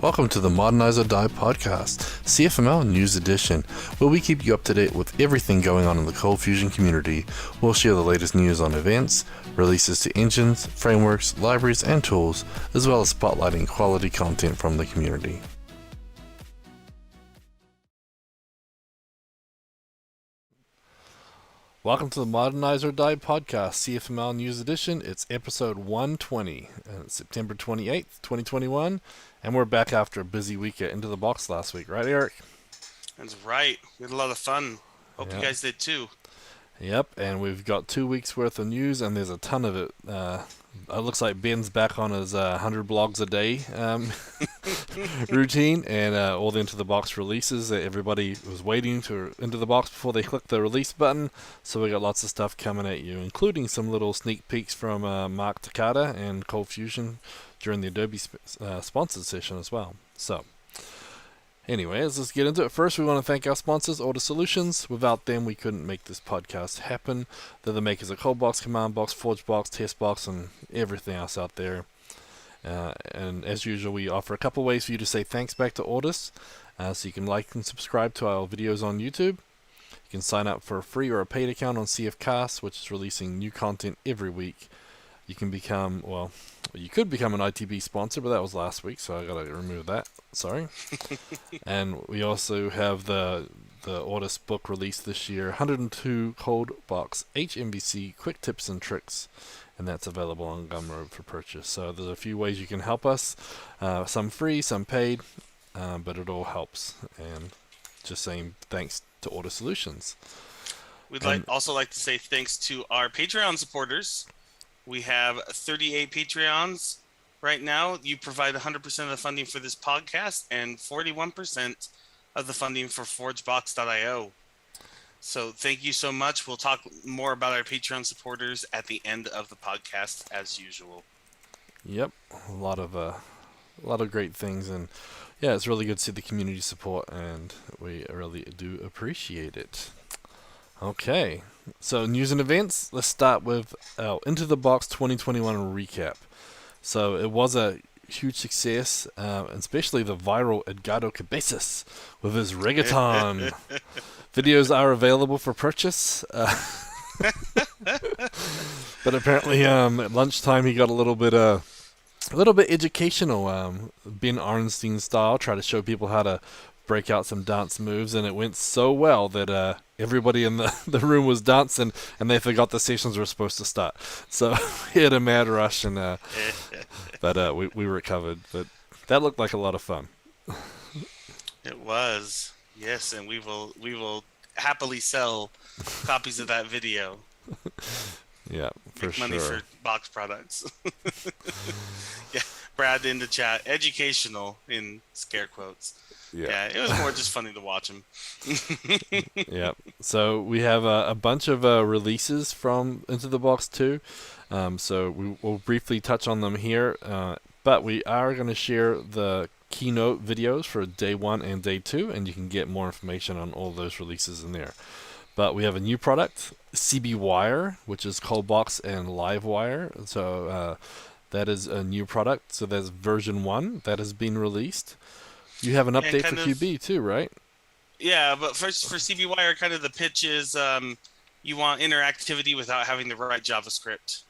Welcome to the MODERNIZEORDIE Podcast, CFML News Edition, where we keep you up to date with everything going on in the ColdFusion community. We'll share the latest news on events, releases to engines, frameworks, libraries, and tools, as well as spotlighting quality content from the community. Welcome to the Modernize or Die Podcast, CFML News Edition. It's episode 120, and it's September 28th, 2021, and we're back after a busy week at Into the Box last week, right, Eric? That's right. We had a lot of fun. Hope you guys did too. Yep, and we've got 2 weeks worth of news, and there's a ton of it. It looks like Ben's back on his 100 blogs a day routine, and all the Into the Box releases that everybody was waiting to Into the Box before they clicked the release button. So we got lots of stuff coming at you, including some little sneak peeks from Mark Takada and ColdFusion during the Adobe sponsored session as well. So anyways, let's get into it. First, we want to thank our sponsors, Ortus Solutions. Without them, we couldn't make this podcast happen. They're the makers of ColdBox, CommandBox, FORGEBOX, TestBox, and everything else out there. And as usual, we offer a couple ways for you to say thanks back to Ortus. So you can like and subscribe to our videos on YouTube. You can sign up for a free or a paid account on CFCast, which is releasing new content every week. You can become, well, you could become an ITB sponsor, but that was last week, so I gotta remove that. Sorry. And we also have the Ortus book released this year, 102 ColdBox HMVC Quick Tips and Tricks, and that's available on Gumroad for purchase. So there's a few ways you can help us, some free, some paid, but it all helps. And just saying thanks to Ortus Solutions. We'd also like to say thanks to our Patreon supporters. We have 38 Patreons right now. You provide 100% of the funding for this podcast and 41% of the funding for FORGEBOX.io. So thank you so much. We'll talk more about our Patreon supporters at the end of the podcast as usual. Yep, a lot of great things, and yeah, it's really good to see the community support, and we really do appreciate it. Okay, so news and events. Let's start with our Into the Box 2021 recap. So it was a huge success, especially the viral Edgardo Cabezas with his reggaeton. Videos are available for purchase. But apparently at lunchtime he got a little bit educational, Ben Arnstein style, try to show people how to break out some dance moves, and it went so well that everybody in the room was dancing, and they forgot the sessions were supposed to start. So he had a mad rush, and but we recovered. But that looked like a lot of fun. It was, yes, and we will happily sell copies of that video. Yeah, for Make money sure. for box products. Yeah, Brad in the chat, educational in scare quotes. Yeah, it was more just funny to watch him. Yeah. So we have a bunch of releases from Into the Box 2. So we will briefly touch on them here. But we are going to share the keynote videos for day 1 and day 2, and you can get more information on all those releases in there. But we have a new product, CB Wire, which is ColdBox and Livewire. So that is a new product. So that's version 1 that has been released. You have an update for QB too, right? Yeah, but first for CB Wire, kind of the pitch is you want interactivity without having to write JavaScript.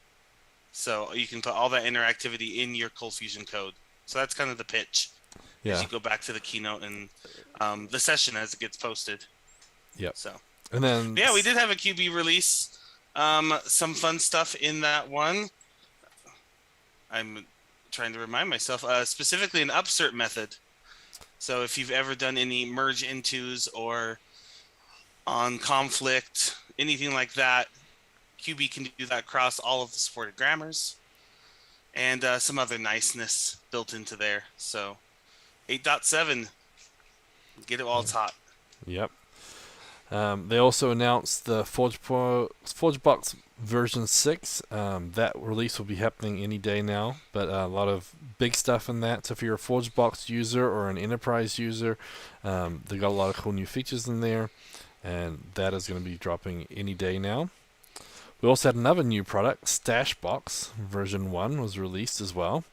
So you can put all that interactivity in your ColdFusion code. So that's kind of the pitch. Yeah. As you go back to the keynote and the session as it gets posted. Yep. So. And then yeah, we did have a QB release. Some fun stuff in that one. I'm trying to remind myself, specifically an upsert method. So if you've ever done any merge intos or on conflict, anything like that, QB can do that across all of the supported grammars, and some other niceness built into there. So 8.7, get it while it's hot. Yep. They also announced the FORGEBOX version 6. That release will be happening any day now, but a lot of big stuff in that. So if you're a FORGEBOX user or an enterprise user, they got a lot of cool new features in there, and that is going to be dropping any day now. We also had another new product, StashBox version 1 was released as well.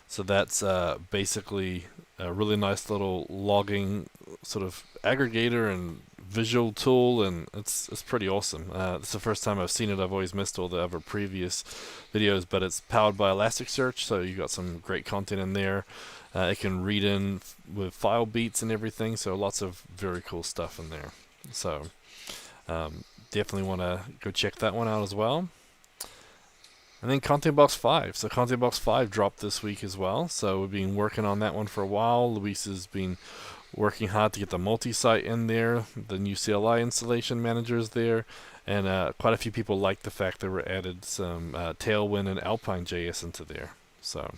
So that's basically a really nice little logging sort of aggregator and visual tool, and it's pretty awesome. It's the first time I've seen it. I've always missed all the other previous videos, but it's powered by Elasticsearch, so you got some great content in there. It can read in with file beats and everything, so lots of very cool stuff in there. So definitely want to go check that one out as well. And then ContentBox 5. So ContentBox 5 dropped this week as well. So we've been working on that one for a while. Luis has been working hard to get the multi-site in there. The new CLI installation manager is there. And quite a few people like the fact that we added some Tailwind and Alpine JS into there. So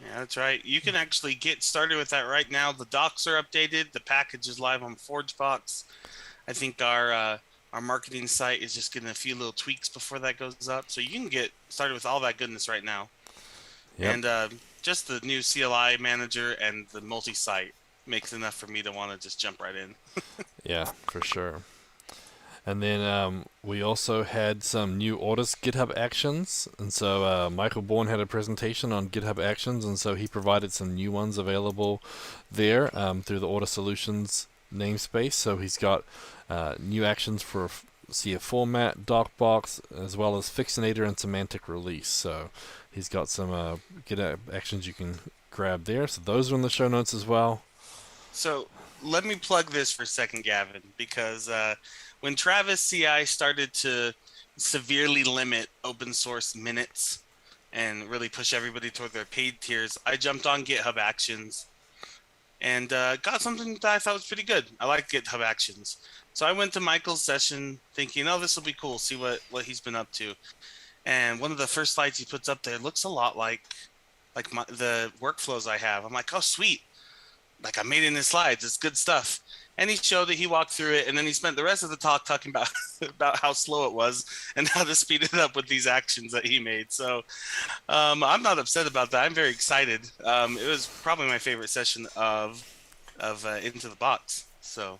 yeah, that's right. You can actually get started with that right now. The docs are updated. The package is live on ForgeBox. I think our marketing site is just getting a few little tweaks before that goes up. So you can get started with all that goodness right now. Yep. And just the new CLI manager and the multi-site makes enough for me to want to just jump right in. Yeah, for sure. And then we also had some new Ortus GitHub Actions. And so Michael Bourne had a presentation on GitHub Actions, and so he provided some new ones available there through the Ortus Solutions namespace. So he's got new actions for CF format, docbox, as well as Fixinator and semantic release. So he's got some GitHub actions you can grab there. So those are in the show notes as well. So let me plug this for a second, Gavin, because when Travis CI started to severely limit open source minutes and really push everybody toward their paid tiers, I jumped on GitHub Actions and got something that I thought was pretty good. I like GitHub Actions. So I went to Michael's session thinking, oh, this will be cool, see what he's been up to. And one of the first slides he puts up there looks a lot like the workflows I have. I'm like, oh, sweet. Like, I made it in his slides. It's good stuff. And he showed that he walked through it, and then he spent the rest of the talk talking about about how slow it was and how to speed it up with these actions that he made. So I'm not upset about that. I'm very excited. It was probably my favorite session of Into the Box. So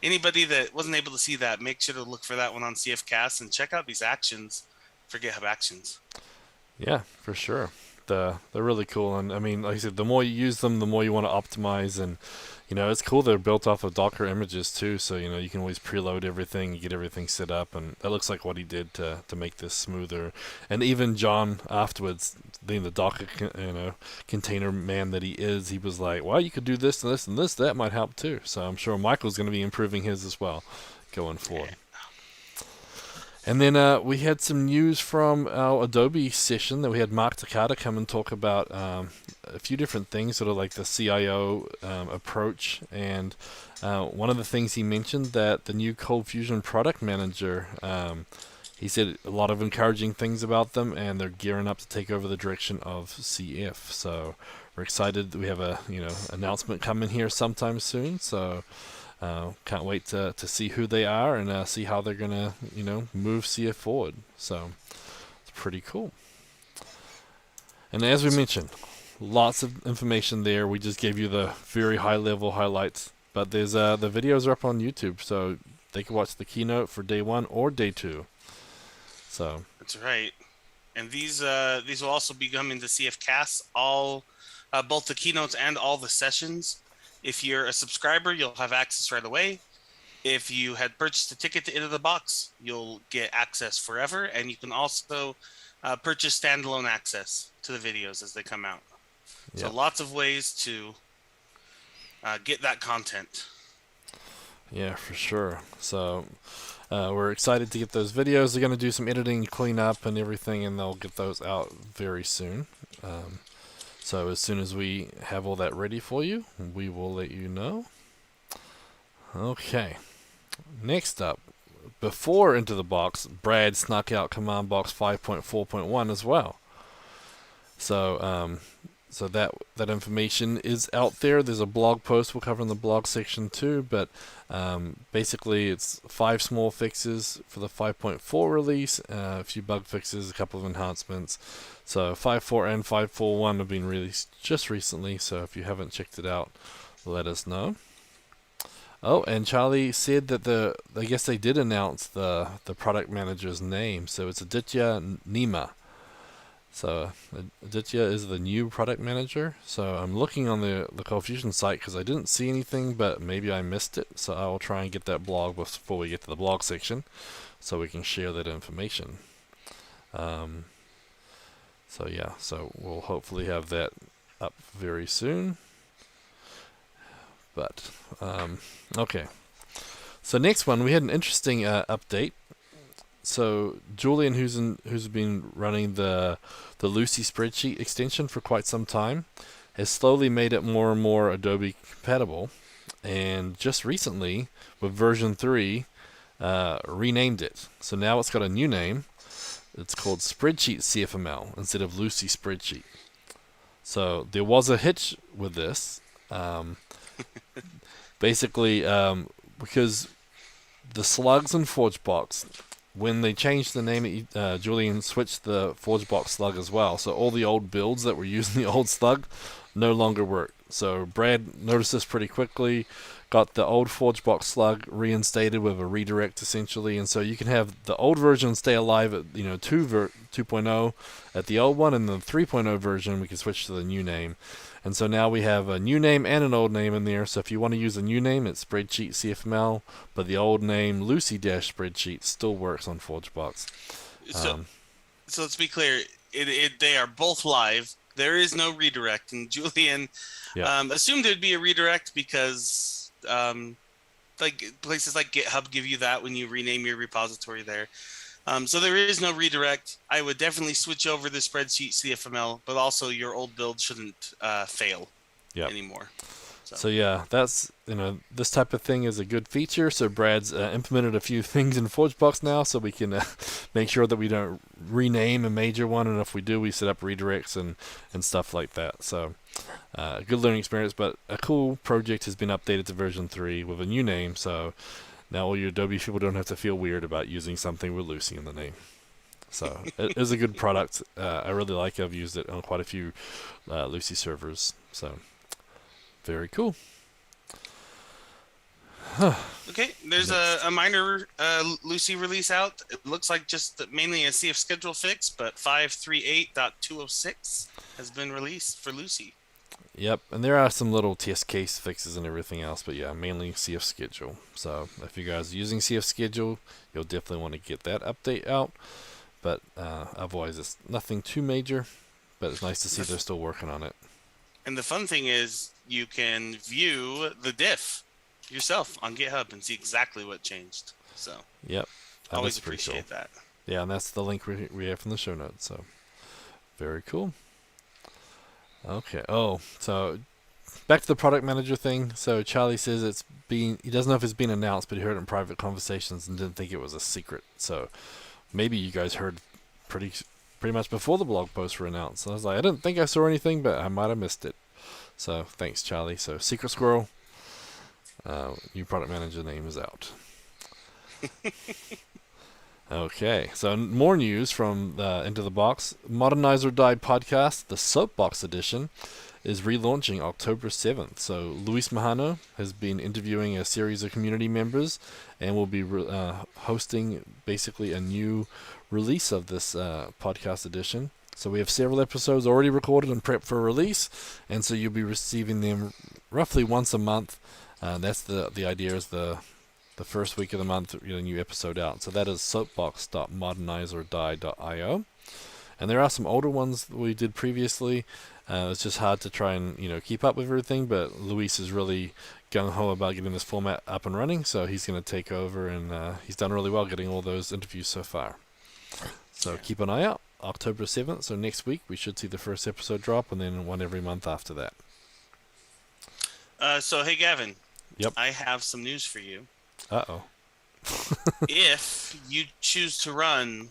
anybody that wasn't able to see that, make sure to look for that one on CFcast and check out these actions for GitHub Actions. Yeah, for sure. They're really cool, and I mean, like I said, the more you use them, the more you want to optimize, and it's cool they're built off of Docker images too, so you can always preload everything, you get everything set up, and that looks like what he did to make this smoother. And even John afterwards, being the Docker container man that he is, he was like, well, you could do this and this and this, that might help too. So I'm sure Michael's going to be improving his as well going forward. And then we had some news from our Adobe session that we had Mark Takata come and talk about a few different things, sort of like the CIO approach. And one of the things he mentioned that the new ColdFusion Product Manager, he said a lot of encouraging things about them, and they're gearing up to take over the direction of CF. So we're excited that we have a announcement coming here sometime soon. So can't wait to see who they are and see how they're going to, move CF forward. So it's pretty cool. And as we mentioned, lots of information there. We just gave you the very high-level highlights. But there's the videos are up on YouTube, so they can watch the keynote for day 1 or day 2. So that's right. And these will also be coming to CFcast, all both the keynotes and all the sessions. If you're a subscriber, you'll have access right away. If you had purchased a ticket to Into the Box, you'll get access forever. And you can also purchase standalone access to the videos as they come out. Yep. So lots of ways to get that content. Yeah, for sure. So we're excited to get those videos. They're going to do some editing, clean up, and everything, and they'll get those out very soon. So as soon as we have all that ready for you, we will let you know. Okay. Next up, before Into the Box, Brad snuck out CommandBox 5.4.1 as well. So so that information is out there. There's a blog post we'll cover in the blog section too, but basically it's 5 small fixes for the 5.4 release, a few bug fixes, a couple of enhancements. So 5.4 and 5.4.1 have been released just recently, so if you haven't checked it out, let us know. Oh, and Charlie said that I guess they did announce the product manager's name, so it's Aditya Nima. So Aditya is the new product manager. So I'm looking on the ColdFusion site because I didn't see anything, but maybe I missed it. So I will try and get that blog before we get to the blog section, so we can share that information. So yeah, so we'll hopefully have that up very soon. But okay. So next one, we had an interesting update. So Julian, who's been running the Lucee Spreadsheet extension for quite some time, has slowly made it more and more Adobe compatible, and just recently, with version 3, renamed it. So now it's got a new name. It's called Spreadsheet CFML instead of Lucee Spreadsheet. So there was a hitch with this. Basically, because the slugs in FORGEBOX, when they changed the name, Julian switched the FORGEBOX slug as well. So all the old builds that were using the old slug no longer work. So Brad noticed this pretty quickly, got the old FORGEBOX slug reinstated with a redirect essentially, and so you can have the old version stay alive at 2.0 at the old one, and the 3.0 version we can switch to the new name. And so now we have a new name and an old name in there. So if you want to use a new name, it's Spreadsheet CFML, but the old name Lucee-Spreadsheet still works on FORGEBOX. So let's be clear. They are both live. There is no redirect, and Julian assumed there'd be a redirect because like places like GitHub give you that when you rename your repository there. So there is no redirect. I would definitely switch over the Spreadsheet CFML, but also your old build shouldn't fail anymore. So yeah, that's this type of thing is a good feature. So Brad's implemented a few things in FORGEBOX now, so we can make sure that we don't rename a major one, and if we do, we set up redirects and stuff like that. So good learning experience, but a cool project has been updated to version 3 with a new name. So now all your Adobe people don't have to feel weird about using something with Lucee in the name. So it is a good product. I really like it. I've used it on quite a few Lucee servers. So very cool. Okay, there's a minor Lucee release out. It looks like just mainly a CF schedule fix, but 538.206 has been released for Lucee. Yep, and there are some little test case fixes and everything else, but yeah, mainly CF schedule. So if you guys are using CF schedule, you'll definitely want to get that update out. But otherwise, it's nothing too major, but it's nice to see they're still working on it. And the fun thing is you can view the diff yourself on GitHub and see exactly what changed. So yep, always appreciate that. Yeah, and that's the link we have in the show notes. So very cool. Okay. Oh, so back to the product manager thing. So Charlie says he doesn't know if it's been announced, but he heard it in private conversations and didn't think it was a secret. So maybe you guys heard pretty much before the blog posts were announced. So I was like, I didn't think I saw anything, but I might have missed it. So thanks, Charlie. So Secret Squirrel, new product manager name is out. Okay, so more news from Into the Box. MODERNIZEORDIE podcast, the SoapBox Edition, is relaunching October 7th. So Luis Mahano has been interviewing a series of community members and will be hosting basically a new release of this podcast edition. So we have several episodes already recorded and prepped for release, and so you'll be receiving them roughly once a month. That's the idea, is the first week of the month, a new episode out. So that is soapbox.modernizeordie.io. And there are some older ones that we did previously. It's just hard to try and keep up with everything, but Luis is really gung-ho about getting this format up and running, so he's going to take over, and he's done really well getting all those interviews so far. So keep an eye out. October 7th, so next week we should see the first episode drop, and then one every month after that. So hey Gavin. Yep. I have some news for you. Uh-oh. If you choose to run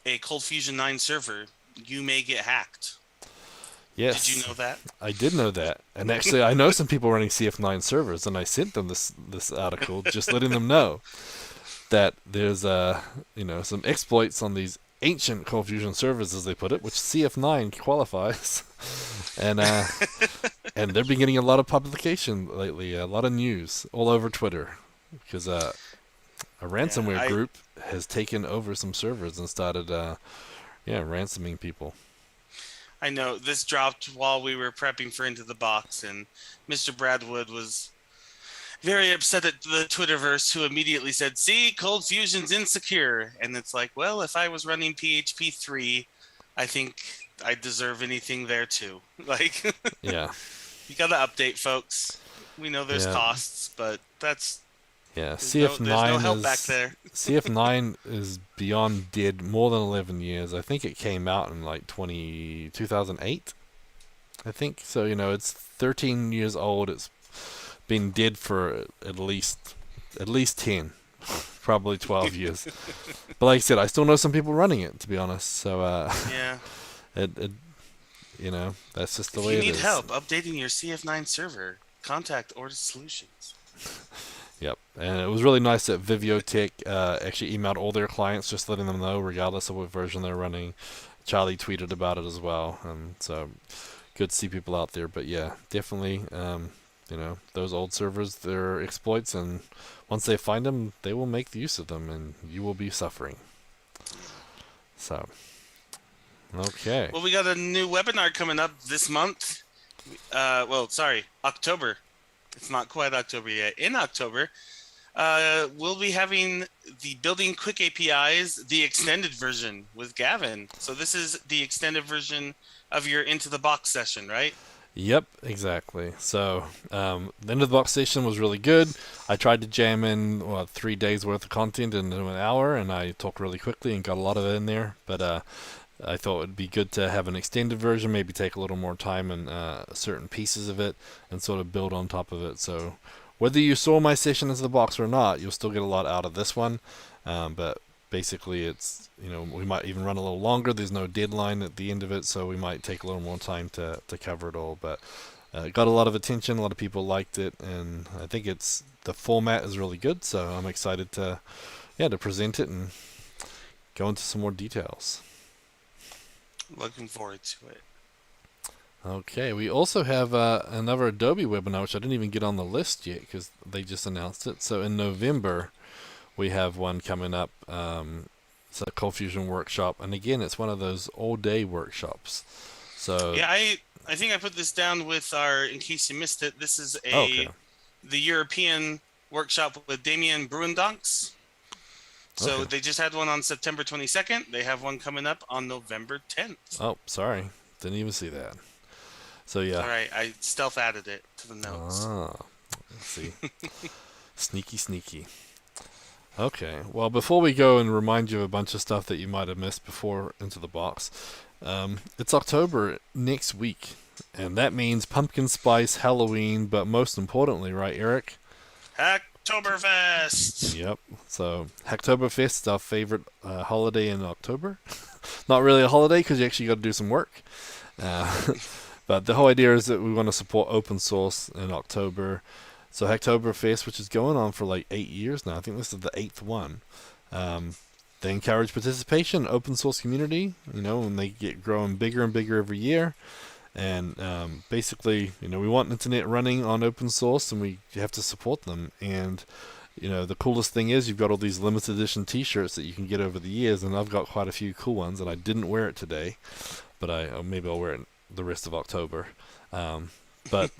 a ColdFusion 9 server, you may get hacked. Yes. Did you know that? I did know that. And actually, I know some people running CF9 servers, and I sent them this article just letting them know that there's some exploits on these ancient ColdFusion servers, as they put it, which CF9 qualifies. And and they've been getting a lot of publication lately, a lot of news all over Twitter, because a ransomware group has taken over some servers and started Yeah, ransoming people. I know this dropped while we were prepping for Into the Box, and Mr. Bradwood was very upset at the Twitterverse, who immediately said, "See, ColdFusion's insecure." And it's like, well, if I was running PHP 3, I think I deserve anything there too. Like, Yeah. you got to update, folks. We know there's Yeah. costs, but Yeah. there's CF9 no help is back there. CF9 is beyond dead, more than 11 years. I think it came out in like 2008. I think so. It's 13 years old. It's been dead for at least 10, probably 12 years. But like I said, I still know some people running it, to be honest. So Yeah. it that's just the If way you it need is. help updating your CF9 server, contact Ortus Solutions. Yep, and it was really nice that Viviotech actually emailed all their clients, just letting them know, regardless of what version they're running. Charlie tweeted about it as well, and so good to see people out there. But yeah, definitely, those old servers, they're exploits, and once they find them, they will make use of them, and you will be suffering. So, okay. Well, we got a new webinar coming up this month. October. It's not quite October yet. In October, we'll be having the Building Quick APIs, the extended version with Gavin. So this is the extended version of your Into the Box session, right? Yep, exactly. So the end of the box session was really good. I tried to jam in 3 days worth of content into an hour, and I talked really quickly and got a lot of it in there. But I thought it'd be good to have an extended version, maybe take a little more time and certain pieces of it and sort of build on top of it. So whether you saw my session into the box or not, you'll still get a lot out of this one. But basically it's, we might even run a little longer. There's no deadline at the end of it, so we might take a little more time to cover it all. But it got a lot of attention. A lot of people liked it, and I think the format is really good. So I'm excited to present it and go into some more details. Looking forward to it. Okay, we also have another Adobe webinar, which I didn't even get on the list yet because they just announced it. So in November, we have one coming up. It's a ColdFusion workshop, and again, it's one of those all-day workshops. So yeah, I think I put this down with in case you missed it. This is the European workshop with Damien Bruendonks. So they just had one on September 22nd. They have one coming up on November 10th. Oh, sorry, didn't even see that. So yeah. All right, I stealth added it to the notes. Let's see. Sneaky. Okay, well, before we go and remind you of a bunch of stuff that you might have missed before Into the Box, it's October next week, and that means pumpkin spice Halloween, but most importantly, right, Eric? Hacktoberfest! Yep, so Hacktoberfest is our favorite holiday in October. Not really a holiday because you actually got to do some work. But the whole idea is that we want to support open source in October. So Hacktoberfest, which is going on for like 8 years now. I think this is the 8th one. They encourage participation in open source community, and they get growing bigger and bigger every year. And basically, we want internet running on open source, and we have to support them. And the coolest thing is you've got all these limited edition T-shirts that you can get over the years, and I've got quite a few cool ones, and I didn't wear it today, but maybe I'll wear it the rest of October. But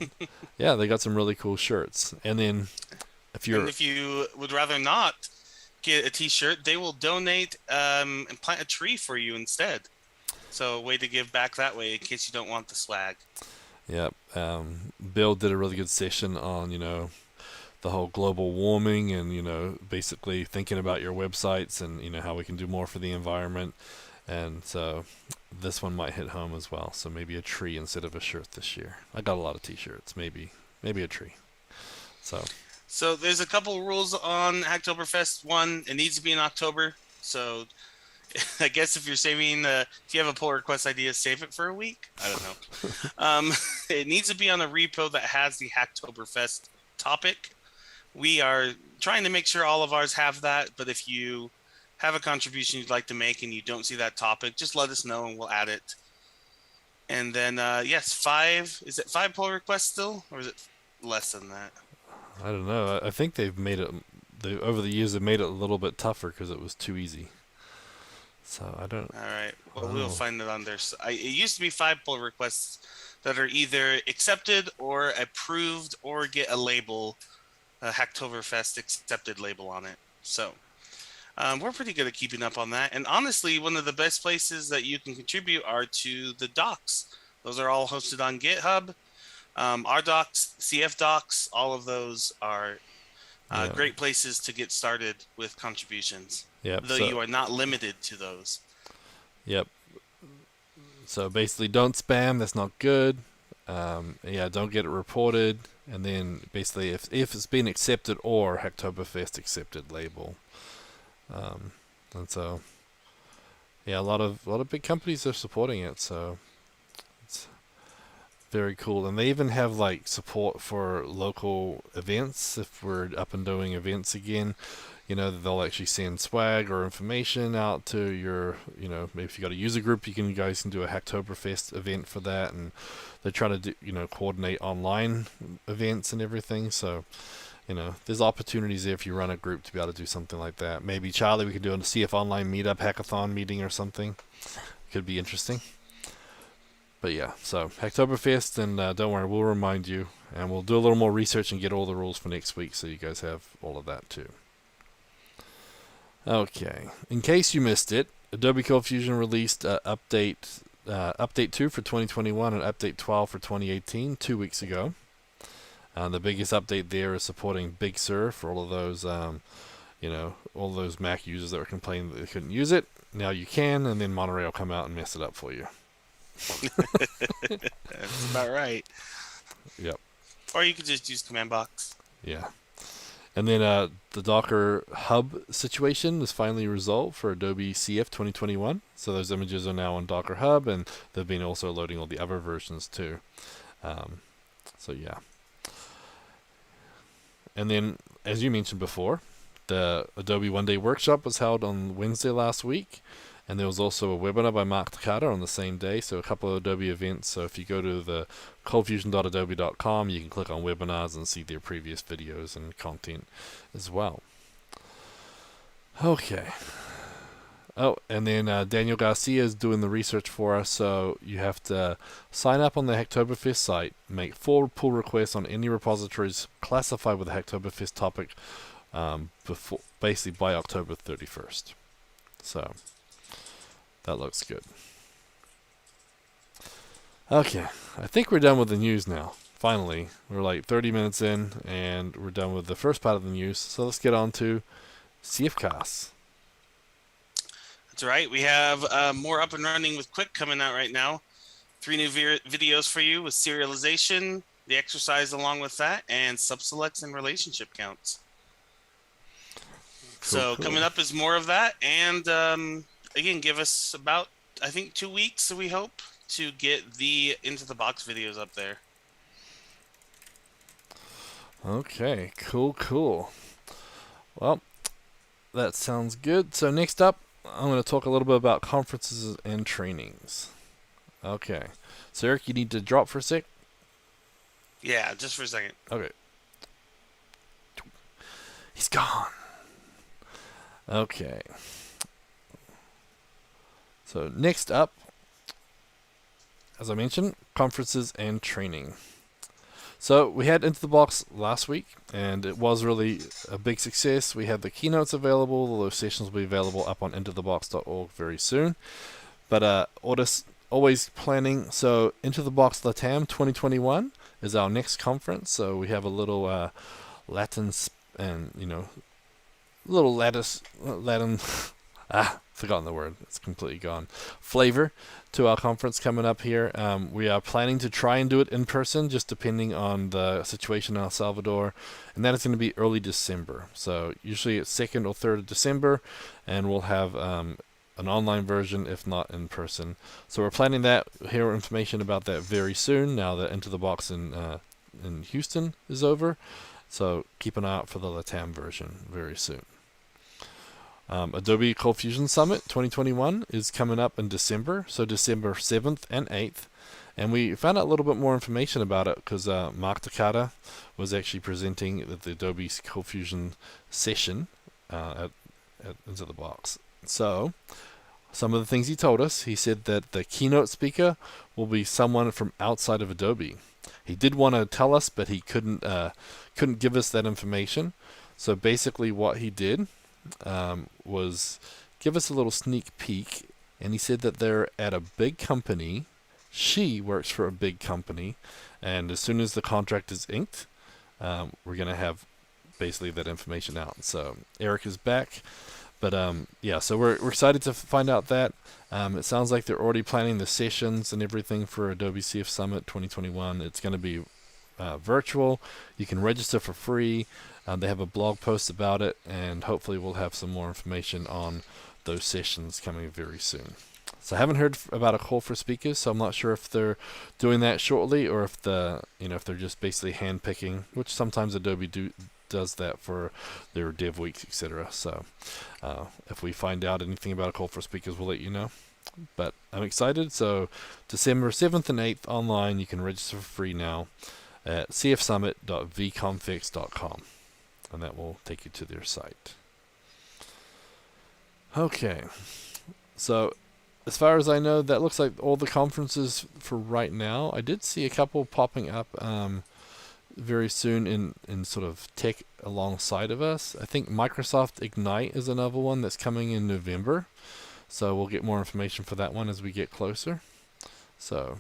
yeah, they got some really cool shirts. And then if you would rather not get a T-shirt, they will donate and plant a tree for you instead. So a way to give back that way in case you don't want the swag. Yep. Bill did a really good session on, the whole global warming and, basically thinking about your websites and, how we can do more for the environment. And so this one might hit home as well. So maybe a tree instead of a shirt this year. I got a lot of T-shirts. Maybe a tree. So there's a couple rules on Hacktoberfest. One, it needs to be in October. So I guess if you're saving, if you have a pull request idea, save it for a week. I don't know. It needs to be on a repo that has the Hacktoberfest topic. We are trying to make sure all of ours have that. But if you have a contribution you'd like to make and you don't see that topic, just let us know and we'll add it. And then, is it 5 pull requests still, or is it less than that? I don't know. I think they've made it, over the years, they've made it a little bit tougher because it was too easy. So I don't. All right. Well, we'll Oh, find it on there. It used to be 5 pull requests that are either accepted or approved or get a label, a Hacktoberfest accepted label on it. So we're pretty good at keeping up on that. And honestly, one of the best places that you can contribute are to the docs. Those are all hosted on GitHub. Our docs, CF docs, all of those are yeah. great places to get started with contributions. Yep. Though you are not limited to those. Yep. So basically, don't spam. That's not good. Don't get it reported. And then basically, if it's been accepted or Hacktoberfest accepted label. And so, yeah, a lot of big companies are supporting it. So it's very cool. And they even have like support for local events. If we're up and doing events again, they'll actually send swag or information out to your, maybe if you got a user group, you guys can do a Hacktoberfest event for that, and they try to do, coordinate online events and everything. So, there's opportunities there if you run a group to be able to do something like that. Maybe Charlie, we could do a CF Online meetup, hackathon meeting or something. Could be interesting. But yeah, so Hacktoberfest, and don't worry, we'll remind you, and we'll do a little more research and get all the rules for next week, so you guys have all of that too. Okay, in case you missed it, Adobe ColdFusion released update 2 for 2021 and update 12 for 2018 2 weeks ago. The biggest update there is supporting Big Sur for all of those, all those Mac users that were complaining that they couldn't use it. Now you can, and then Monterey will come out and mess it up for you. That's about right. Yep. Or you could just use CommandBox. Yeah. And then the Docker Hub situation is finally resolved for Adobe CF 2021. So those images are now on Docker Hub, and they've been also loading all the other versions too. So yeah. And then, as you mentioned before, the Adobe One Day Workshop was held on Wednesday last week. And there was also a webinar by Mark Takata on the same day, so a couple of Adobe events. So if you go to the coldfusion.adobe.com, you can click on webinars and see their previous videos and content as well. Okay. Oh, and then Daniel Garcia is doing the research for us, so you have to sign up on the Hacktoberfest site, make 4 pull requests on any repositories classified with the Hacktoberfest topic basically by October 31st. So that looks good. Okay, I think we're done with the news now. Finally, we're like 30 minutes in, and we're done with the first part of the news. So let's get on to CFCast. That's right. We have more up and running with Quick coming out right now. 3 new videos for you with serialization, the exercise along with that, and subselects and relationship counts. Cool. Coming up is more of that, and again, give us about, I think, 2 weeks, we hope, to get the Into the Box videos up there. Okay, cool. Well, that sounds good. So next up, I'm going to talk a little bit about conferences and trainings. Okay. So Eric, you need to drop for a sec? Yeah, just for a second. Okay. He's gone. Okay. So next up, as I mentioned, conferences and training. So we had Into the Box last week, and it was really a big success. We had the keynotes available. Those sessions will be available up on intothebox.org very soon. But Ortus always planning. So Into the Box Latam 2021 is our next conference. So we have a little Latin and little Latin. Forgotten the word. It's completely gone. Flavor to our conference coming up here. We are planning to try and do it in person, just depending on the situation in El Salvador. And that is going to be early December. So usually it's 2nd or 3rd of December. And we'll have an online version, if not in person. So we're planning that. Hear information about that very soon, now that Into the Box in Houston is over. So keep an eye out for the LATAM version very soon. Adobe ColdFusion Summit 2021 is coming up in December, so December 7th and 8th. And we found out a little bit more information about it because Mark Takata was actually presenting at the Adobe ColdFusion session at Into the Box. So some of the things he told us. He said that the keynote speaker will be someone from outside of Adobe. He did want to tell us, but he couldn't give us that information. So basically what he did was give us a little sneak peek, and he said that they're at a big company. She works for a big company, and as soon as the contract is inked, we're going to have basically that information out. So Eric is back. But yeah, so we're excited to find out that. It sounds like they're already planning the sessions and everything for Adobe CF Summit 2021. It's going to be virtual. You can register for free. They have a blog post about it, and hopefully we'll have some more information on those sessions coming very soon. So I haven't heard about a call for speakers, so I'm not sure if they're doing that shortly or if if they're just basically handpicking, which sometimes Adobe does that for their dev weeks, etc. So if we find out anything about a call for speakers, we'll let you know. But I'm excited. So December 7th and 8th online, you can register for free now at cfsummit.vconfix.com, and that will take you to their site. Okay, so as far as I know, that looks like all the conferences for right now. I did see a couple popping up very soon in sort of tech alongside of us. I think Microsoft Ignite is another one that's coming in November. So we'll get more information for that one as we get closer. So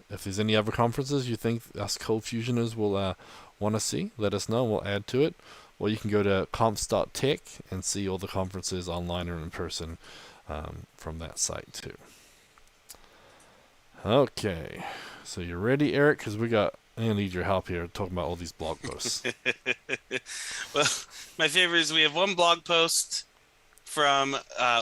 if there's any other conferences you think us ColdFusioners will want to see, let us know and we'll add to it. Or you can go to comps.tech and see all the conferences online or in person from that site too. Okay, so you ready, Eric? Because I'm gonna need your help here talking about all these blog posts. Well, my favorite is we have one blog post from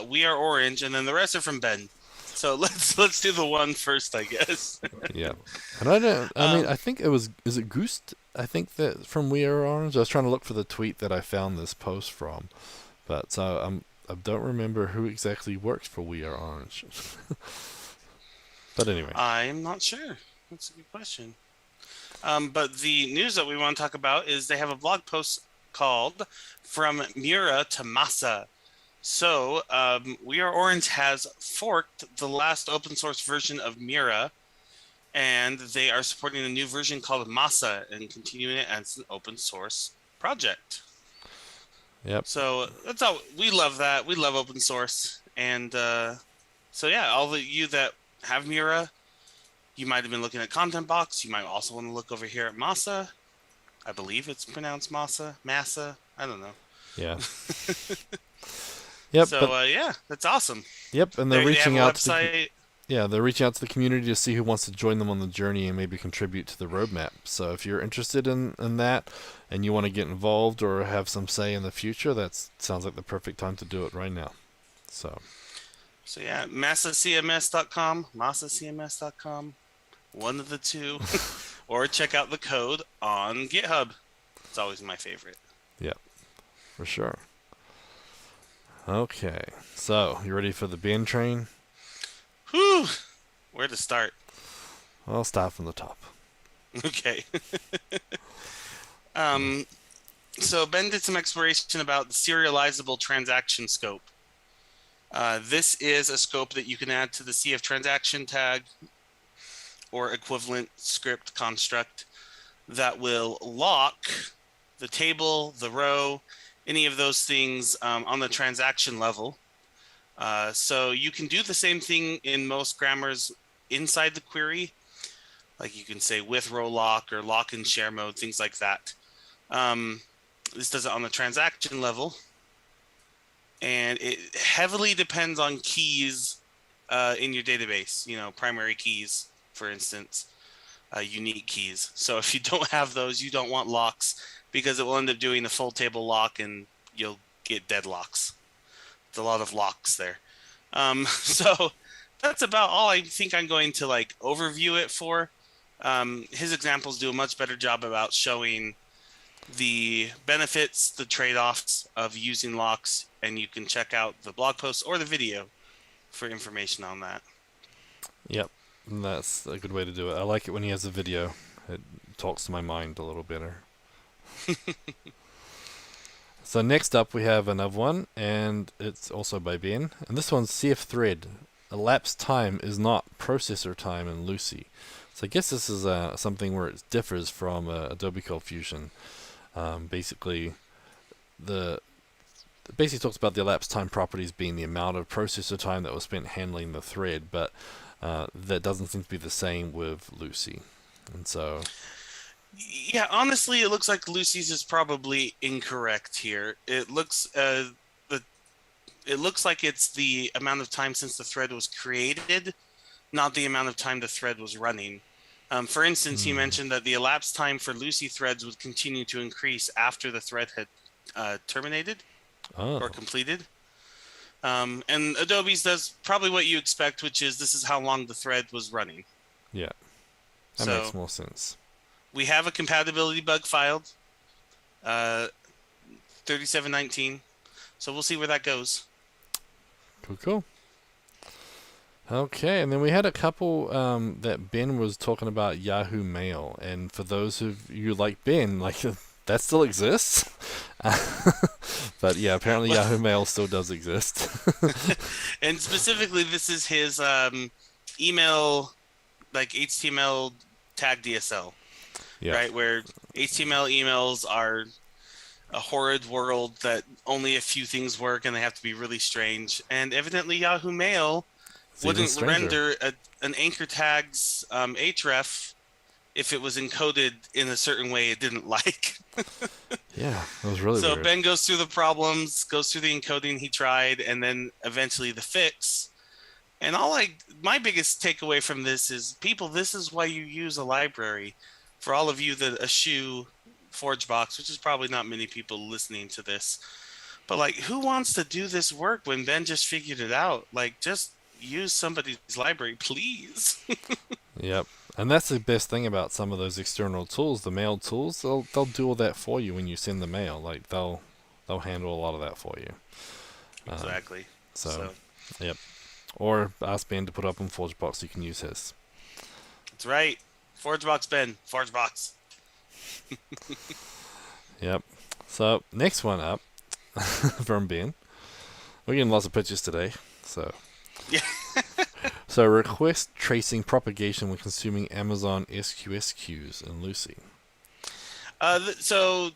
We Are Orange, and then the rest are from Ben. So let's do the one first, I guess. Yeah, and I think is it Goost? I think that from We Are Orange. I was trying to look for the tweet that I found this post from, but so I don't remember who exactly works for We Are Orange. But anyway, I'm not sure. That's a good question. But the news that we want to talk about is they have a blog post called From Mura to Masa. So We Are Orange has forked the last open source version of Mura, and they are supporting a new version called Masa and continuing it as an open source project. Yep. So that's all. We love that. We love open source. And so yeah, all of you that have Mura, you might have been looking at ContentBox. You might also want to look over here at Masa. I believe it's pronounced Masa. I don't know. Yeah. Yep. So yeah, that's awesome. Yep, and they're reaching out to they're reaching out to the community to see who wants to join them on the journey and maybe contribute to the roadmap. So if you're interested in that and you want to get involved or have some say in the future, that sounds like the perfect time to do it right now. So yeah, masacms.com, one of the two, or check out the code on GitHub. It's always my favorite. Yeah, for sure. Okay, so you ready for the bin train? Whew! Where to start? I'll start from the top. Okay. So Ben did some exploration about the serializable transaction scope. This is a scope that you can add to the CF transaction tag or equivalent script construct that will lock the table, the row, any of those things on the transaction level. So you can do the same thing in most grammars inside the query. Like you can say with row lock or lock in share mode, things like that. This does it on the transaction level. And it heavily depends on keys in your database, primary keys, for instance, unique keys. So if you don't have those, you don't want locks, because it will end up doing a full table lock and you'll get deadlocks. It's a lot of locks there. So that's about all I think I'm going to overview it for. His examples do a much better job about showing the benefits, the trade-offs of using locks, and you can check out the blog post or the video for information on that. Yep, that's a good way to do it. I like it when he has a video. It talks to my mind a little better. So next up we have another one, and it's also by Ben. And this one's CF thread. Elapsed time is not processor time in Lucee. So I guess this is something where it differs from Adobe ColdFusion. Basically, it basically talks about the elapsed time properties being the amount of processor time that was spent handling the thread, but that doesn't seem to be the same with Lucee. And so, yeah, honestly, it looks like Lucee's is probably incorrect here. It looks like it's the amount of time since the thread was created, not the amount of time the thread was running. For instance, he mentioned that the elapsed time for Lucee threads would continue to increase after the thread had terminated or completed. And Adobe's does probably what you expect, which is this is how long the thread was running. Yeah, that makes more sense. We have a compatibility bug filed, 3719. So we'll see where that goes. Cool. Okay, and then we had a couple that Ben was talking about Yahoo Mail, and for those of you like Ben, like that still exists. But yeah, apparently Yahoo Mail still does exist. And specifically, this is his email, like HTML tag DSL, right? Where HTML emails are a horrid world that only a few things work, and they have to be really strange. And evidently, Yahoo Mail wouldn't render an anchor tag's href if it was encoded in a certain way it didn't like. Yeah, that was really weird. So Ben goes through the problems, goes through the encoding he tried, and then eventually the fix. And my biggest takeaway from this is, people, this is why you use a library. For all of you that eschew FORGEBOX, which is probably not many people listening to this, but like, who wants to do this work when Ben just figured it out? Like, just use somebody's library, please. Yep. And that's the best thing about some of those external tools, the mail tools. They'll do all that for you when you send the mail. Like they'll handle a lot of that for you. Exactly. So, yep. Or ask Ben to put up on ForgeBox. You can use his. That's right. ForgeBox Ben. ForgeBox. Yep. So next one up from Ben. We're getting lots of pictures today. So. Yeah. So request tracing propagation when consuming Amazon SQS queues in Lucee. So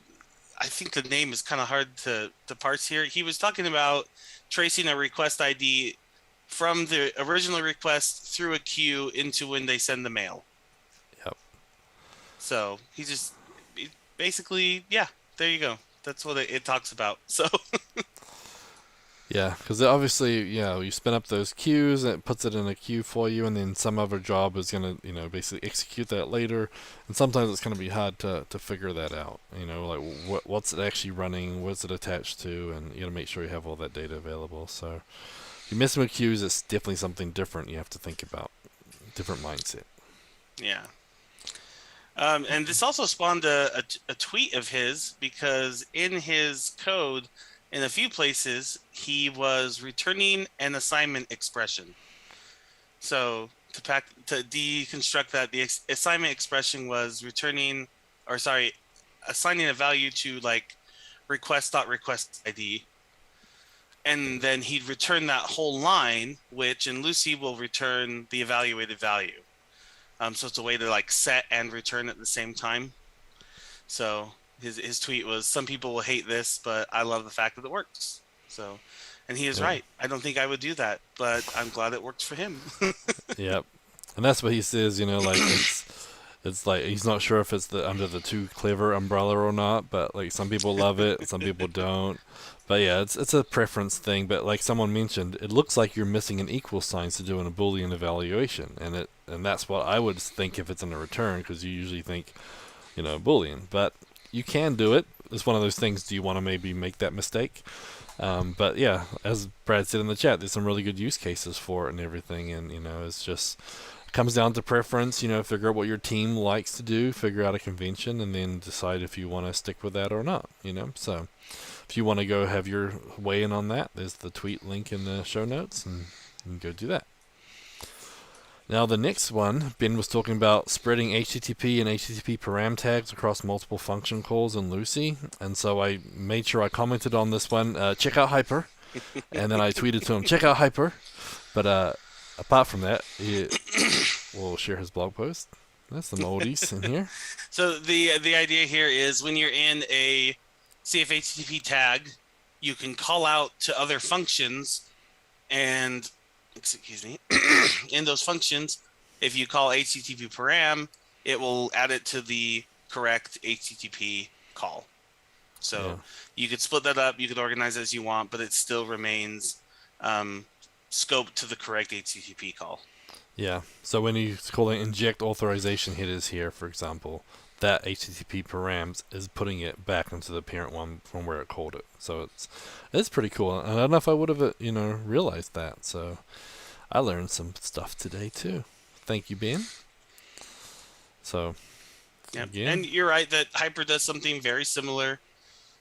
I think the name is kind of hard to parse here. He was talking about tracing a request ID from the original request through a queue into when they send the mail. Yep. So basically, yeah, there you go. That's what it talks about. So. Yeah, because obviously, you spin up those queues, and it puts it in a queue for you, and then some other job is going to, basically execute that later. And sometimes it's going to be hard to figure that out. Like what's it actually running, what's it attached to, and you got to make sure you have all that data available. So if you're messing with queues, it's definitely something different you have to think about. Different mindset. Yeah. And this also spawned a tweet of his, because in his code, in a few places, he was returning an assignment expression. So to deconstruct that, the assignment expression was assigning a value to like request.request ID. And then he'd return that whole line, which in Lucee will return the evaluated value. So it's a way to like set and return at the same time. So his tweet was, some people will hate this, but I love the fact that it works. So, and he is right. I don't think I would do that, but I'm glad it works for him. Yep. And that's what he says, like it's like he's not sure if it's under the too clever umbrella or not, but like some people love it, some people don't. But yeah, it's a preference thing. But like someone mentioned, it looks like you're missing an equal sign to doing a Boolean evaluation, and that's what I would think if it's in a return, because you usually think, Boolean. But you can do it. It's one of those things. Do you want to maybe make that mistake? But yeah, as Brad said in the chat, there's some really good use cases for it and everything. And it's just comes down to preference. Figure out what your team likes to do, figure out a convention, and then decide if you want to stick with that or not. So if you want to go have your weigh in on that, there's the tweet link in the show notes, and you can go do that. Now the next one, Ben was talking about spreading HTTP and HTTP param tags across multiple function calls in Lucee, and so I made sure I commented on this one. Check out Hyper, and then I tweeted to him, check out Hyper. But apart from that, he will share his blog post. There's some oldies in here. So the idea here is when you're in a CF HTTP tag, you can call out to other functions, and excuse me, in those functions, if you call HTTP param, it will add it to the correct HTTP call. So you could split that up, you could organize it as you want, but it still remains scoped to the correct HTTP call. Yeah, so when you call it inject authorization headers here, for example, that HTTP params is putting it back into the parent one from where it called it. So it's pretty cool. And I don't know if I would have realized that. So I learned some stuff today too. Thank you, Ben. So and you're right that Hyper does something very similar,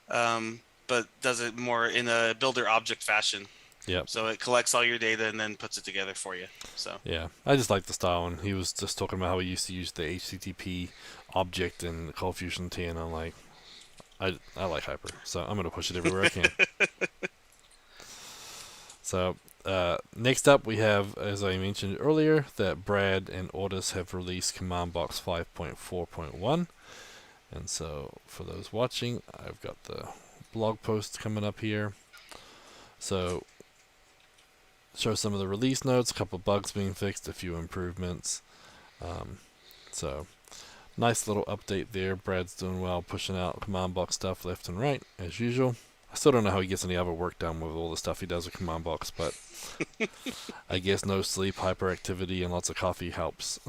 but does it more in a builder object fashion. Yep. So it collects all your data and then puts it together for you. So yeah, I just like the style, and he was just talking about how he used to use the HTTP object in ColdFusion 10, and I'm like, I like Hyper, so I'm gonna push it everywhere I can. So next up, we have, as I mentioned earlier, that Brad and Ortus have released CommandBox 5.4.1, and so for those watching, I've got the blog post coming up here. So show some of the release notes, a couple bugs being fixed, a few improvements. So nice little update there. Brad's doing well, pushing out CommandBox stuff left and right, as usual. I still don't know how he gets any other work done with all the stuff he does with CommandBox, but I guess no sleep, hyperactivity, and lots of coffee helps.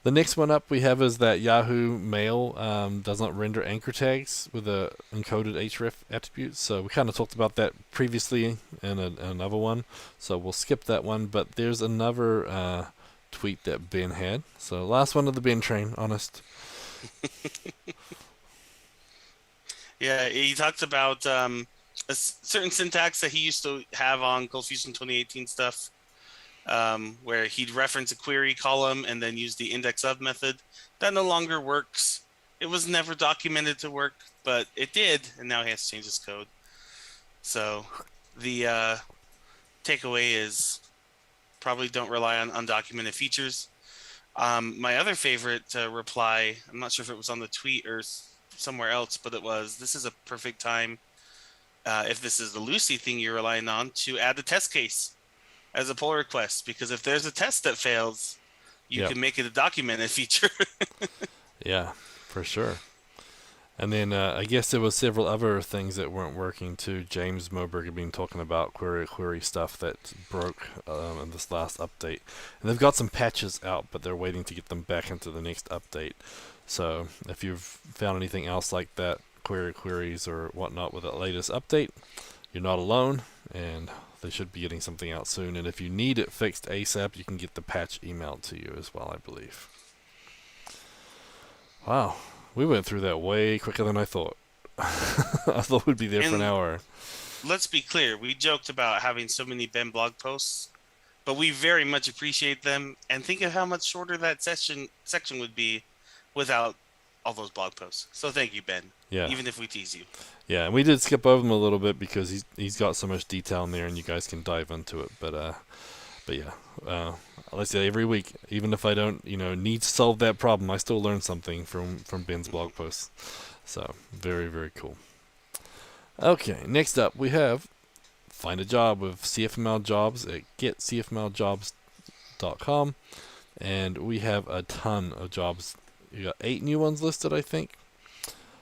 The next one up we have is that Yahoo Mail does not render anchor tags with a encoded href attribute. So we kind of talked about that previously in another one. So we'll skip that one. But there's another tweet that Ben had. So last one of the Ben train, honest. Yeah, he talked about a certain syntax that he used to have on ColdFusion 2018 stuff. Where he'd reference a query column and then use the index of method. That no longer works. It was never documented to work, but it did, and now he has to change his code. So the takeaway is probably don't rely on undocumented features. My other favorite reply, I'm not sure if it was on the tweet or somewhere else, but it was, this is a perfect time, if this is the Lucee thing you're relying on, to add the test case as a pull request, because if there's a test that fails, you can make it a documented feature. Yeah, for sure. And then I guess there was several other things that weren't working too. James Moberg had been talking about query stuff that broke in this last update. And they've got some patches out, but they're waiting to get them back into the next update. So if you've found anything else like that, queries or whatnot with the latest update, you're not alone, and they should be getting something out soon. And if you need it fixed ASAP, you can get the patch emailed to you as well, I believe. Wow, we went through that way quicker than I thought. I thought we'd be there for an hour. Let's be clear, we joked about having so many Ben blog posts, but we very much appreciate them, and think of how much shorter that section would be without all those blog posts. So thank you, Ben. Yeah. Even if we tease you. Yeah, and we did skip over them a little bit because he's got so much detail in there, and you guys can dive into it. But yeah, let's say every week, even if I don't need to solve that problem, I still learn something from Ben's blog posts. So very, very cool. Okay, next up we have find a job with CFML jobs at getcfmljobs.com, and we have a ton of jobs. You got 8 new ones listed, I think.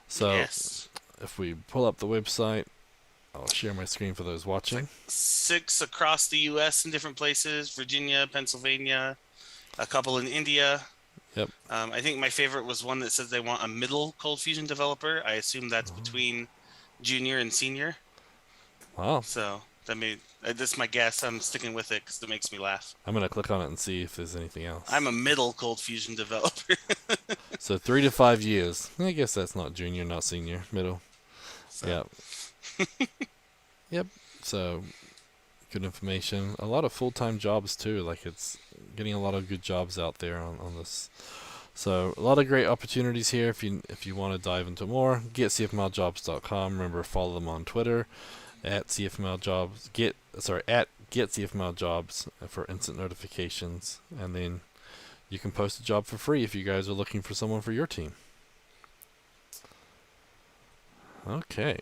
So yes. If we pull up the website, I'll share my screen for those watching. 6 across the U.S. in different places: Virginia, Pennsylvania, a couple in India. Yep. I think my favorite was one that says they want a middle ColdFusion developer. I assume that's between junior and senior. Wow. So that's my guess. I'm sticking with it because it makes me laugh. I'm going to click on it and see if there's anything else. I'm a middle ColdFusion developer. So 3 to 5 years. I guess that's not junior, not senior. Middle. So. Yep. Yep. So good information. A lot of full-time jobs too. Like it's getting a lot of good jobs out there on this. So a lot of great opportunities here. If you want to dive into more, getcfmljobs.com. Remember, follow them on Twitter at CFMLjobs. At getcfmljobs for instant notifications, and then you can post a job for free if you guys are looking for someone for your team. Okay.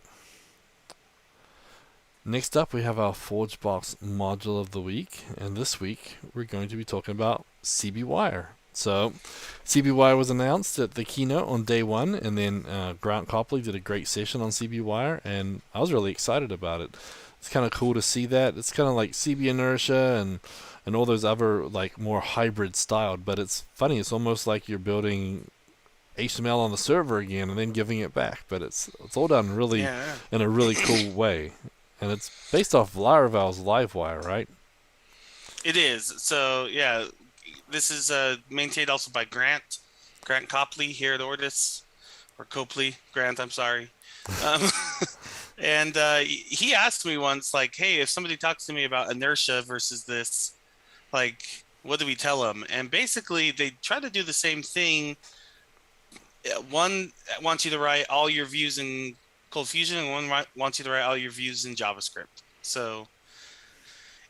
Next up, we have our ForgeBox module of the week, and this week we're going to be talking about CBWire. So, CBWire was announced at the keynote on day one, and then Grant Copley did a great session on CBWire, and I was really excited about it. It's kind of cool to see that. It's kind of like CB Inertia and all those other like more hybrid styled, but it's funny. It's almost like you're building HTML on the server again and then giving it back, but it's all done really in a really cool way. And it's based off Laravel's Livewire, right? It is. So, yeah, this is maintained also by Grant Copley here at Ortus. Or Copley. Grant, I'm sorry. And he asked me once, like, hey, if somebody talks to me about inertia versus this, like, what do we tell them? And basically, they try to do the same thing. One wants you to write all your views in ColdFusion, and one wants you to write all your views in JavaScript. So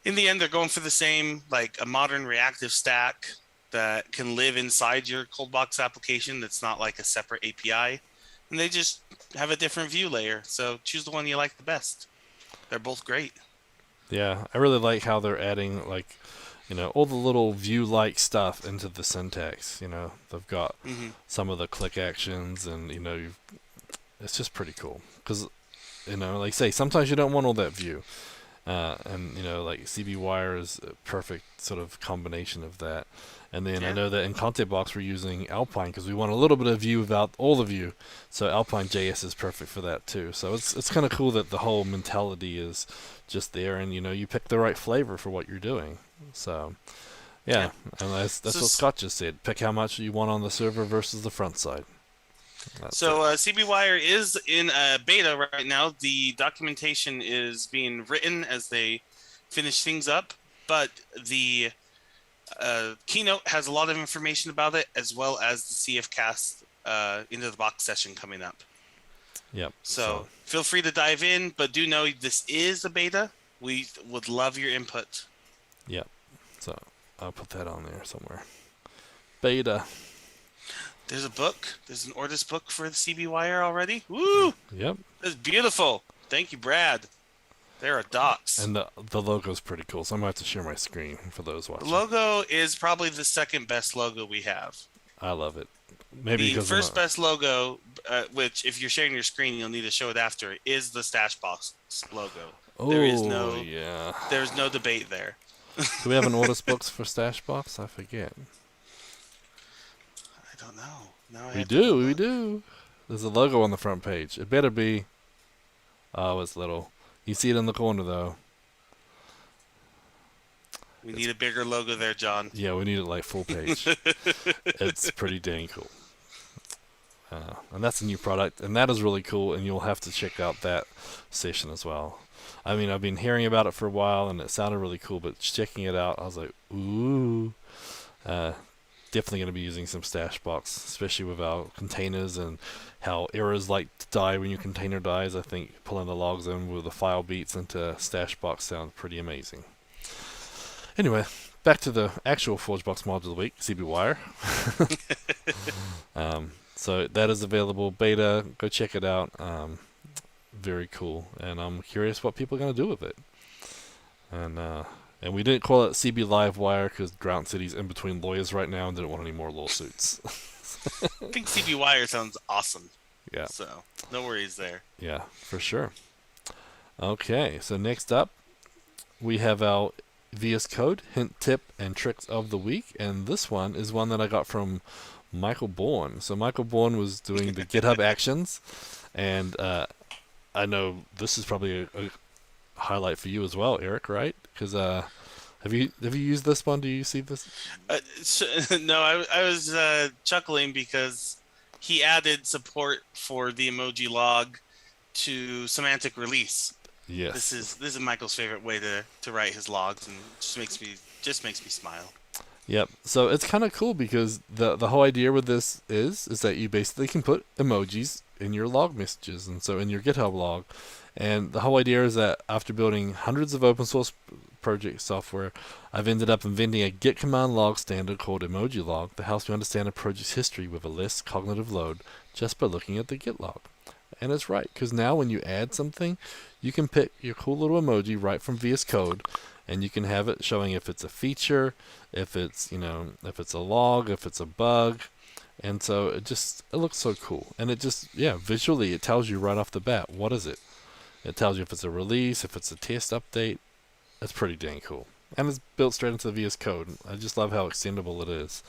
in the end, they're going for the same, like a modern reactive stack that can live inside your ColdBox application that's not like a separate API. And they just have a different view layer. So choose the one you like the best. They're both great. Yeah, I really like how they're adding, like, all the little view-like stuff into the syntax. They've got some of the click actions, and, it's just pretty cool. Because, like say, sometimes you don't want all that view. And, like CBWire is a perfect sort of combination of that. And then I know that in ContentBox we're using Alpine because we want a little bit of view without all the view. So Alpine JS is perfect for that too. So it's kind of cool that the whole mentality is just there, and you pick the right flavor for what you're doing. So and that's what Scott just said. Pick how much you want on the server versus the front side. CBWire is in a beta right now. The documentation is being written as they finish things up, but the keynote has a lot of information about it, as well as the CFcast into the box session coming up. Yep. So feel free to dive in, but do know this is a beta. We would love your input. Yep. So I'll put that on there somewhere. Beta. There's a book. There's an Ortus book for the CBWire already. Woo! Yep. That's beautiful. Thank you, Brad. There are docs. And the logo's pretty cool, so I'm going to have to share my screen for those watching. The logo is probably the second best logo we have. I love it. Maybe the first best logo, which if you're sharing your screen, you'll need to show it after, is the StashBox logo. Oh, there's no debate there. Do we have an Ortus books for StashBox? I forget. I don't know. We do. There's a logo on the front page. It better be. Oh, it's little. You see it in the corner, though. We need a bigger logo there, John. Yeah, we need it like full page. It's pretty dang cool. And that's a new product, and that is really cool, and you'll have to check out that session as well. I mean, I've been hearing about it for a while, and it sounded really cool, but checking it out, I was like, ooh. Definitely going to be using some StashBox, especially with our containers and how errors like to die when your container dies. I think pulling the logs in with the file beats into StashBox sounds pretty amazing. Anyway, back to the actual ForgeBox module of the week, CBWire. So that is available, beta. Go check it out. Very cool, and I'm curious what people are going to do with it. And we didn't call it CB Livewire because Grant City's in between lawyers right now and didn't want any more lawsuits. I think CBWire sounds awesome. Yeah. So, no worries there. Yeah, for sure. Okay, so next up, we have our VS Code hint, tip, and tricks of the week. And this one is one that I got from Michael Bourne. So Michael Bourne was doing the GitHub actions. And I know this is probably a highlight for you as well, Eric, right? Because have you used this one? Do you see this? No, I was chuckling because he added support for the emoji log to semantic release. This Yes. is Michael's favorite way to write his logs, and just makes me smile. Yep. So it's kind of cool because the whole idea with this is that you basically can put emojis in your log messages, and so in your GitHub log. And the whole idea is that after building hundreds of open source project software, I've ended up inventing a Git command log standard called emoji log that helps me understand a project's history with a less cognitive load just by looking at the Git log. And it's right, because now when you add something, you can pick your cool little emoji right from VS Code, and you can have it showing if it's a feature, if it's, if it's a log, if it's a bug. And so it looks so cool. And it just, visually it tells you right off the bat, what is it? It tells you if it's a release, if it's a test update. It's pretty dang cool. And it's built straight into the VS Code. I just love how extendable it is.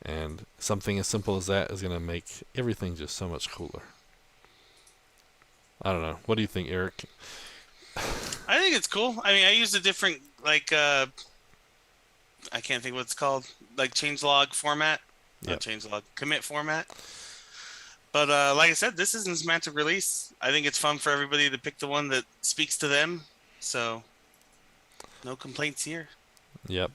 And something as simple as that is going to make everything just so much cooler. I don't know. What do you think, Eric? I think it's cool. I mean, I used a different I can't think what it's called, like changelog format, not changelog commit format. But like I said, this isn't semantic release. I think it's fun for everybody to pick the one that speaks to them. So no complaints here. Yep.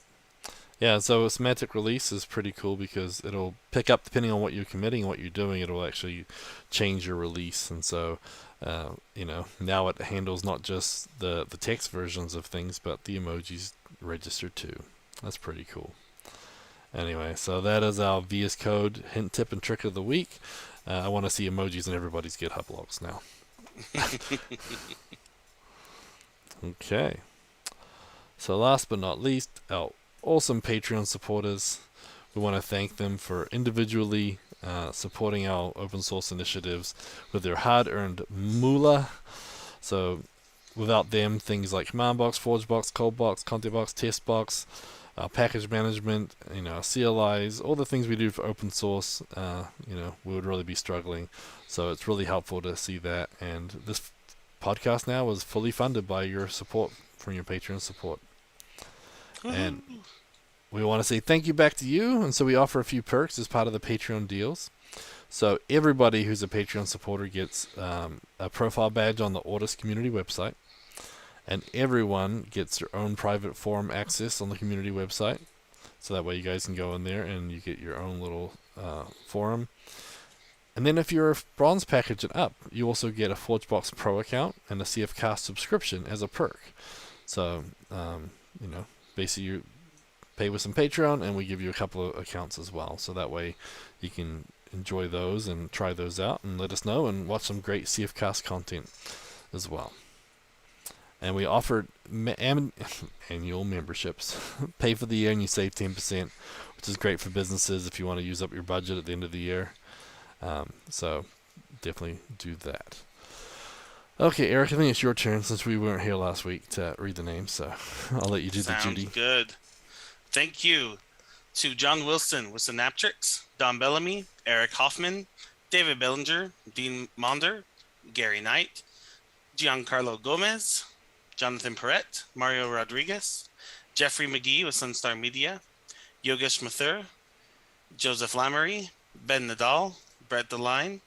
Yeah, so a semantic release is pretty cool because it'll pick up, depending on what you're committing and what you're doing, it'll actually change your release. And so, now it handles not just the text versions of things, but the emojis register too. That's pretty cool. Anyway, so that is our VS Code hint, tip, and trick of the week. I want to see emojis in everybody's GitHub logs now. Okay. So last but not least, our awesome Patreon supporters. We want to thank them for individually supporting our open source initiatives with their hard-earned moolah. So without them, things like CommandBox, FORGEBOX, ColdBox, ContentBox, TestBox, package management, CLIs, all the things we do for open source, we would really be struggling. So it's really helpful to see that. And this podcast now is fully funded by your support from your Patreon support. And we want to say thank you back to you. And so we offer a few perks as part of the Patreon deals. So everybody who's a Patreon supporter gets a profile badge on the Ortus community website. And everyone gets their own private forum access on the community website. So that way you guys can go in there and you get your own little forum. And then if you're a bronze package and up, you also get a ForgeBox Pro account and a CFcast subscription as a perk. So, basically you pay with some Patreon and we give you a couple of accounts as well. So that way you can enjoy those and try those out and let us know and watch some great CFcast content as well. And we offered annual memberships. Pay for the year and you save 10%, which is great for businesses if you want to use up your budget at the end of the year. So definitely do that. Okay, Eric, I think it's your turn since we weren't here last week to read the names, so I'll let you do the duty. Sounds good. Thank you to John Wilson with Synaptrix, Don Bellamy, Eric Hoffman, David Bellinger, Dean Monder, Gary Knight, Giancarlo Gomez, Jonathan Perrette, Mario Rodriguez, Jeffrey McGee with Sunstar Media, Yogesh Mathur, Joseph Lamery, Ben Nadal, Brett DeLine,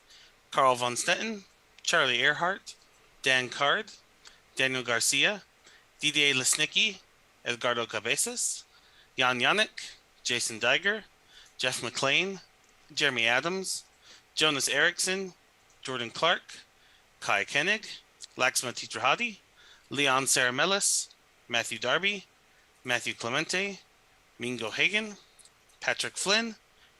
Carl Von Stetten, Charlie Earhart, Dan Card, Daniel Garcia, Didier Lesnicki, Edgardo Cabezas, Jan Yannick, Jason Diger, Jeff McLean, Jeremy Adams, Jonas Erickson, Jordan Clark, Kai Koenig, Laxma Titrahadi, Leon Saramelis, Matthew Darby, Matthew Clemente, Mingo Hagen, Patrick Flynn,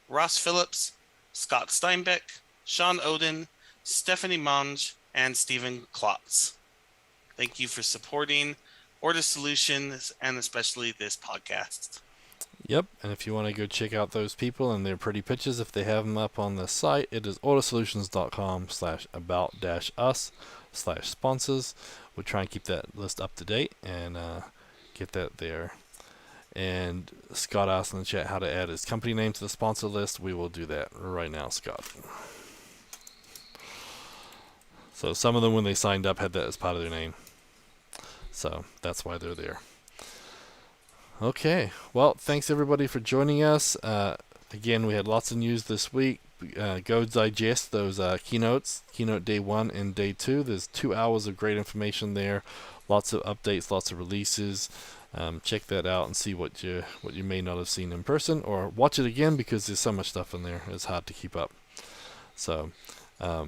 Ross Phillips, Scott Steinbeck, Sean Oden, Stephanie Monge, and Stephen Klotz. Thank you for supporting Ortus Solutions and especially this podcast. Yep, and if you want to go check out those people and their pretty pictures, if they have them up on the site, it is ortussolutions.com/about-us/sponsors. We'll try and keep that list up to date and get that there. And Scott asked in the chat how to add his company name to the sponsor list. We will do that right now, Scott. So some of them, when they signed up, had that as part of their name. So that's why they're there. Okay. Well, thanks everybody for joining us. Again, we had lots of news this week. go digest those keynotes, keynote day 1 and day 2. There's 2 hours of great information there, lots of updates, lots of releases. Check that out and see what you may not have seen in person, or watch it again because there's so much stuff in there. It's hard to keep up. So a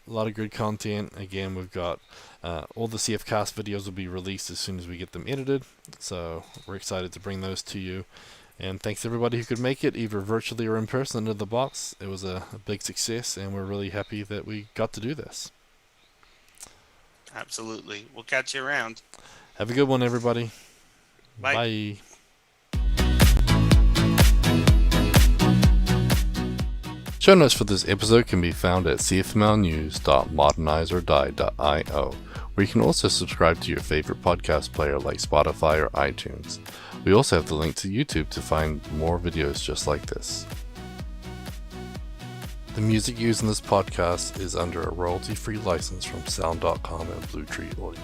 lot of good content. Again, we've got all the CFcast videos will be released as soon as we get them edited. So we're excited to bring those to you. And thanks to everybody who could make it, either virtually or in person, into the box. It was a big success, and we're really happy that we got to do this. Absolutely. We'll catch you around. Have a good one, everybody. Bye. Bye. Show notes for this episode can be found at cfmlnews.modernizeordie.io, where you can also subscribe to your favorite podcast player like Spotify or iTunes. We also have the link to YouTube to find more videos just like this. The music used in this podcast is under a royalty-free license from Sound.com and Blue Tree Audio.